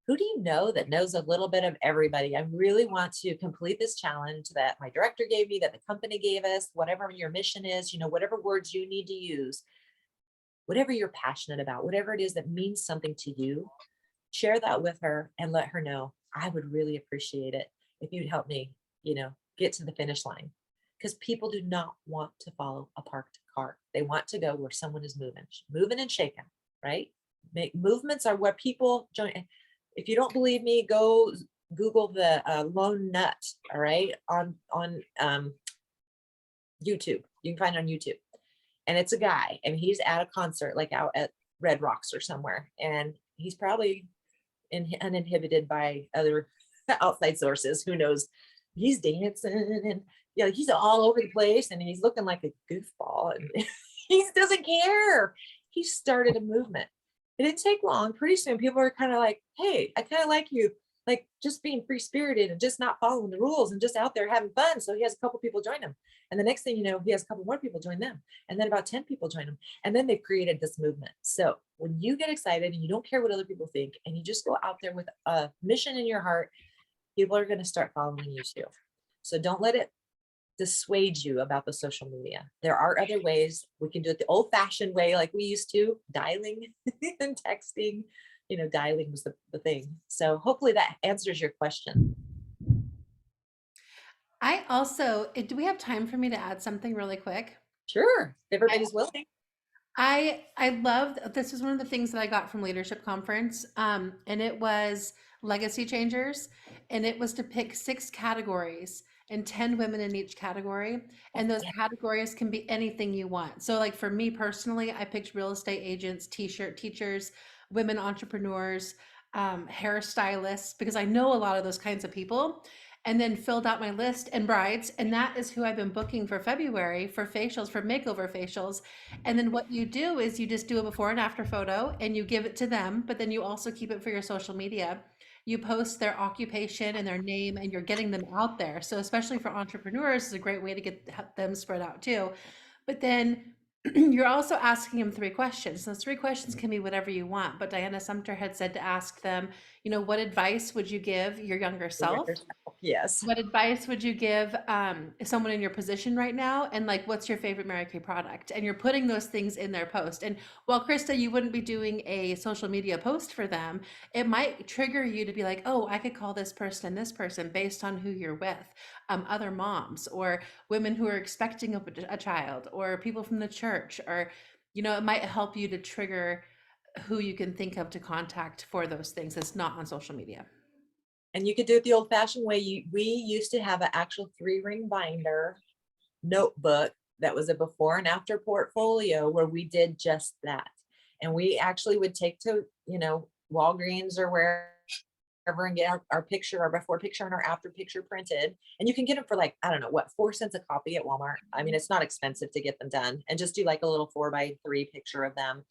Who do you know that knows a little bit of everybody? I really want to complete this challenge that my director gave me, that the company gave us, whatever your mission is, whatever words you need to use, whatever you're passionate about, whatever it is that means something to you, share that with her and let her know. I would really appreciate it if you'd help me, get to the finish line. Because people do not want to follow a parked car. They want to go where someone is moving and shaking, right? Movements are where people join. If you don't believe me, go Google the lone nut. All right, on YouTube. You can find it on YouTube, and it's a guy, and he's at a concert, like out at Red Rocks or somewhere, and he's probably uninhibited by other outside sources. Who knows? He's dancing and he's all over the place, and he's looking like a goofball, and he doesn't care. He started a movement. It didn't take long. Pretty soon people are kind of like, hey, I kind of like you, like just being free spirited and just not following the rules and just out there having fun. So he has a couple people join him. And the next thing you know, he has a couple more people join them. And then about 10 people join him. And then they've created this movement. So when you get excited and you don't care what other people think, and you just go out there with a mission in your heart, people are going to start following you too. So don't let it dissuade you about the social media. There are other ways. We can do it the old-fashioned way, like we used to, dialing and texting. Dialing was the thing. So hopefully that answers your question. I also, do we have time for me to add something really quick? Sure, if everybody's willing. I love, this is one of the things that I got from Leadership Conference, and it was Legacy Changers, and it was to pick 6 categories and 10 women in each category, and those categories can be anything you want. So like for me personally, I picked real estate agents, t-shirt teachers, women entrepreneurs, hairstylists, because I know a lot of those kinds of people, and then filled out my list, and brides. And that is who I've been booking for February for facials, for makeover facials. And then what you do is you just do a before and after photo and you give it to them, but then you also keep it for your social media. You post their occupation and their name, and you're getting them out there. So especially for entrepreneurs, it's a great way to get them spread out too. But then you're also asking them 3 questions. Those 3 questions can be whatever you want. But Diana Sumter had said to ask them, what advice would you give your younger self? Yes. What advice would you give someone in your position right now? And like, what's your favorite Mary Kay product? And you're putting those things in their post. And while Krista, you wouldn't be doing a social media post for them, it might trigger you to be like, oh, I could call this person and this person based on who you're with. Other moms or women who are expecting a child, or people from the church, or, it might help you to trigger who you can think of to contact for those things that's not on social media. And you could do it the old-fashioned way. We used to have an actual 3-ring binder notebook that was a before and after portfolio where we did just that. And we actually would take to, Walgreens or wherever over and get our picture, our before picture and our after picture printed. And you can get them for like, I don't know what, 4 cents a copy at Walmart. I mean, it's not expensive to get them done, and just do like a little 4x3 picture of them,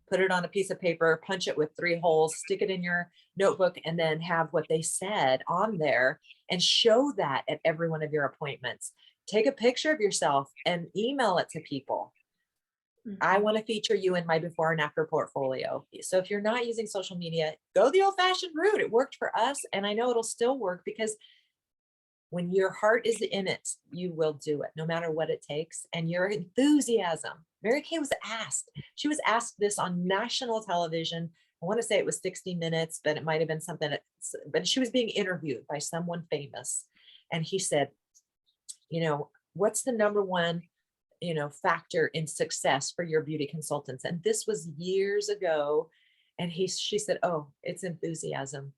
put it on a piece of paper, punch it with 3 holes, stick it in your notebook, and then have what they said on there and show that at every one of your appointments. Take a picture of yourself and email it to people. I want to feature you in my before and after portfolio. So if you're not using social media, go the old fashioned route. It worked for us. And I know it'll still work, because when your heart is in it, you will do it no matter what it takes. And your enthusiasm. Mary Kay was asked, she was asked this on national television. I want to say it was 60 Minutes, but it might have been something, but she was being interviewed by someone famous. And he said, you know, what's the number one, you know, factor in success for your beauty consultants? And this was years ago. And she said, oh, it's enthusiasm.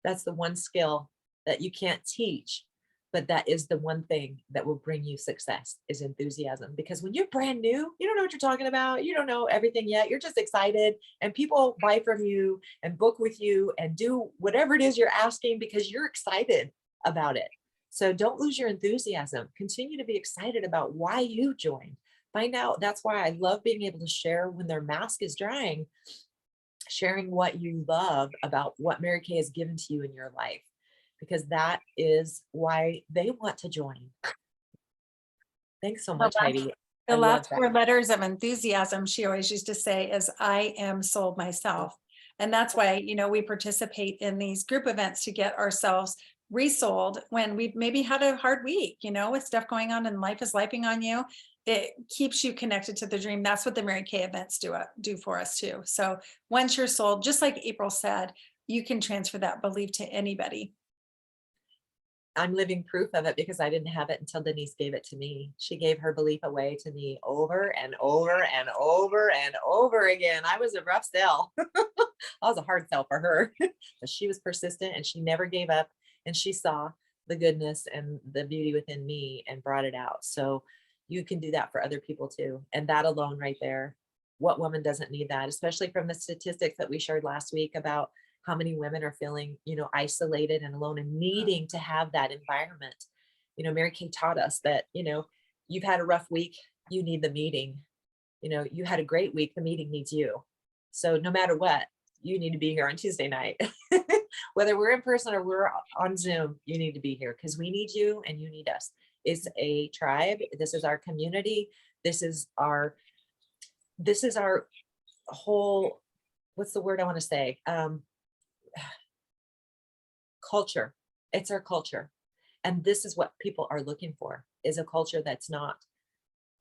That's the one skill that you can't teach, but that is the one thing that will bring you success, is enthusiasm. Because when you're brand new, you don't know what you're talking about. You don't know everything yet. You're just excited, and people buy from you and book with you and do whatever it is you're asking because you're excited about it. So don't lose your enthusiasm. Continue to be excited about why you joined. Find out. That's why I love being able to share when their mask is drying, sharing what you love about what Mary Kay has given to you in your life, because that is why they want to join. Thanks so much, Heidi. The last 4 letters of enthusiasm she always used to say is, I am sold myself. And that's why, you know, we participate in these group events to get ourselves resold when we've maybe had a hard week, you know, with stuff going on and life is liping on you. It keeps you connected to the dream. That's what the Mary Kay events do for us too. So once you're sold, just like April said, you can transfer that belief to anybody. I'm living proof of it, because I didn't have it until Denise gave it to me. She gave her belief away to me over and over and over and over again. I was a rough sell. I was a hard sell for her, but she was persistent and she never gave up, and she saw the goodness and the beauty within me and brought it out. So you can do that for other people too. And that alone right there, what woman doesn't need that, especially from the statistics that we shared last week about how many women are feeling, you know, isolated and alone and needing to have that environment. You know, Mary Kay taught us that, you know, you've had a rough week, you need the meeting. You know, you had a great week, the meeting needs you. So no matter what, you need to be here on Tuesday night. Whether we're in person or we're on Zoom, you need to be here, because we need you and you need us. It's a tribe. This is our community. This is our whole, what's the word I want to say? Culture. It's our culture. And this is what people are looking for, is a culture that's not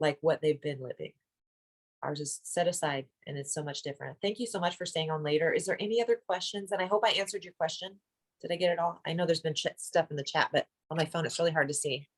like what they've been living. Ours is set aside, and it's so much different. Thank you so much for staying on later. Is there any other questions? And I hope I answered your question. Did I get it all? I know there's been stuff in the chat, but on my phone, it's really hard to see.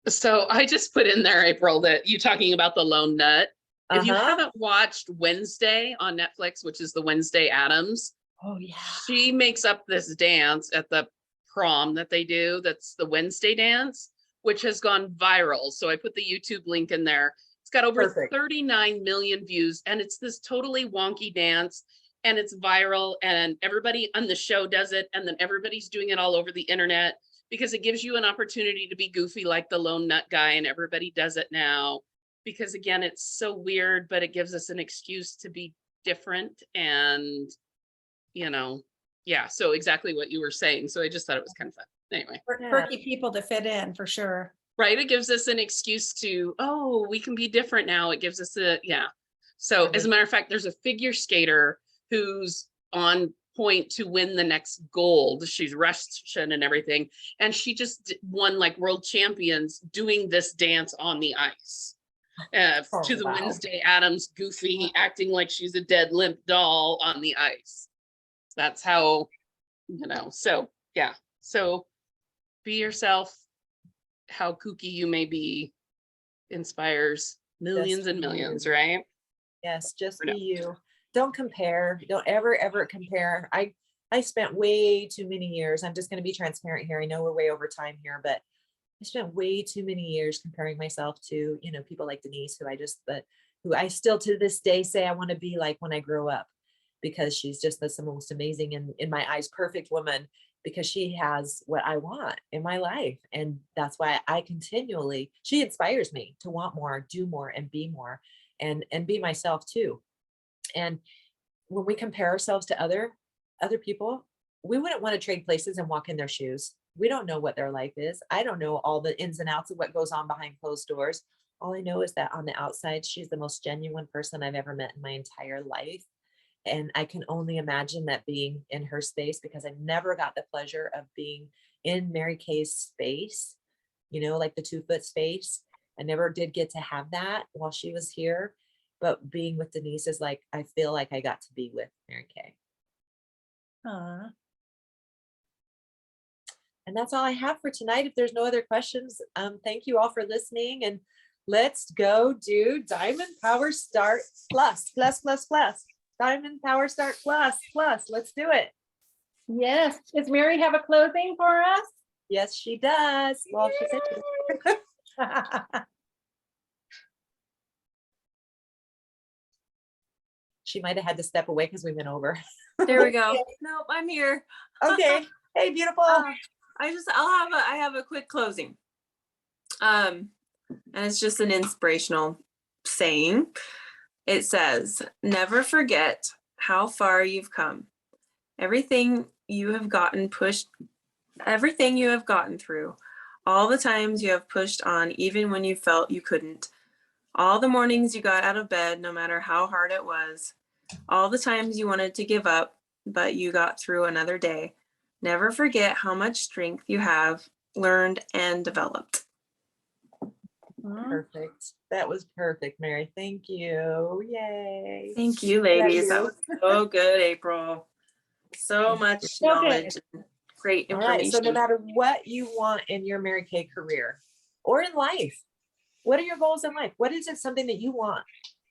So I just put in there, April, that you talking about the lone nut. If you haven't watched Wednesday on Netflix, which is the Wednesday Addams, oh yeah, she makes up this dance at the prom that they do. That's the Wednesday dance, which has gone viral. So I put the YouTube link in there. It's got over 39 million views, and it's this totally wonky dance, and it's viral, and everybody on the show does it, and then everybody's doing it all over the internet, because it gives you an opportunity to be goofy like the lone nut guy, and everybody does it now. Because again, it's so weird, but it gives us an excuse to be different. And, you know, yeah, so exactly what you were saying. So I just thought it was kind of fun. Anyway. Quirky people to fit in, for sure. Right. It gives us an excuse to, oh, we can be different now. It gives us a, yeah. So as a matter of fact, there's a figure skater who's on point to win the next gold. She's Russian and everything. And she just won like world champions doing this dance on the ice. To the Wednesday Addams goofy, acting like she's a dead limp doll on the ice. That's how, you know, so yeah. So be yourself. How kooky you may be inspires millions and millions, right? Yes, just be you. Don't compare. Don't ever compare. I spent way too many years. I'm just going to be transparent here. I know we're way over time here, but I spent way too many years comparing myself to, you know, people like Denise, who I still to this day say I want to be like when I grow up. because she's just the most amazing and in my eyes, perfect woman, because she has what I want in my life. And that's why she inspires me to want more, do more, and be more, and be myself too. And when we compare ourselves to other people, we wouldn't want to trade places and walk in their shoes. We don't know what their life is. I don't know all the ins and outs of what goes on behind closed doors. All I know is that on the outside, she's the most genuine person I've ever met in my entire life. And I can only imagine that being in her space, because I never got the pleasure of being in Mary Kay's space, like the 2-foot space. I never did get to have that while she was here. But being with Denise is like, I feel like I got to be with Mary Kay. Aw. And that's all I have for tonight. If there's no other questions, thank you all for listening, and let's go do Diamond Powerstart Plus. Diamond Powerstart Plus. Let's do it. Yes. Does Mary have a closing for us? Yes, she does. Well, she said she She might have had to step away because we went over. There we go. Nope, I'm here. Okay. Hey, beautiful. I have a quick closing. And it's just an inspirational saying. It says, never forget how far you've come. Everything you have gotten through, all the times you have pushed on even when you felt you couldn't, all the mornings you got out of bed no matter how hard it was, all the times you wanted to give up, but you got through another day. Never forget how much strength you have learned and developed. Perfect. That was perfect, Mary. Thank you. Yay. Thank you, ladies. That was so good, April. So much knowledge and great All right. So information. no matter what you want in your Mary Kay career or in life, what are your goals in life? What is it, something that you want?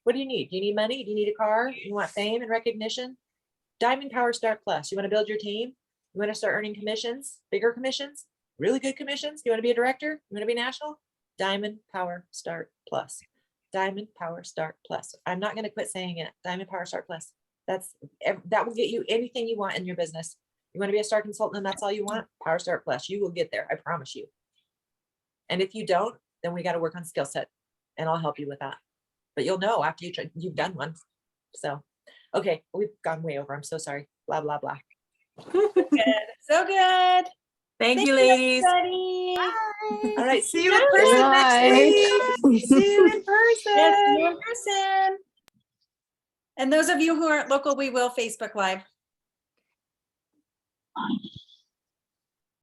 What do you need? Do you need money? Do you need a car? You want fame and recognition? Diamond Powerstart Plus. You want to build your team? You want to start earning commissions, bigger commissions, really good commissions? You want to be a director? You want to be national? Diamond Powerstart Plus. Diamond Powerstart Plus. I'm not going to quit saying it. Diamond Powerstart Plus. That will get you anything you want in your business. You want to be a star consultant and that's all you want? Powerstart Plus. You will get there. I promise you. And if you don't, then we got to work on skill set, and I'll help you with that. But you'll know after you've done one. So, okay, we've gone way over. I'm so sorry. Blah, blah, blah. Good. So good. Thank you, ladies. Everybody. All right. See you in person next week. See you in person. Yes, see you in person. And those of you who aren't local, we will Facebook Live.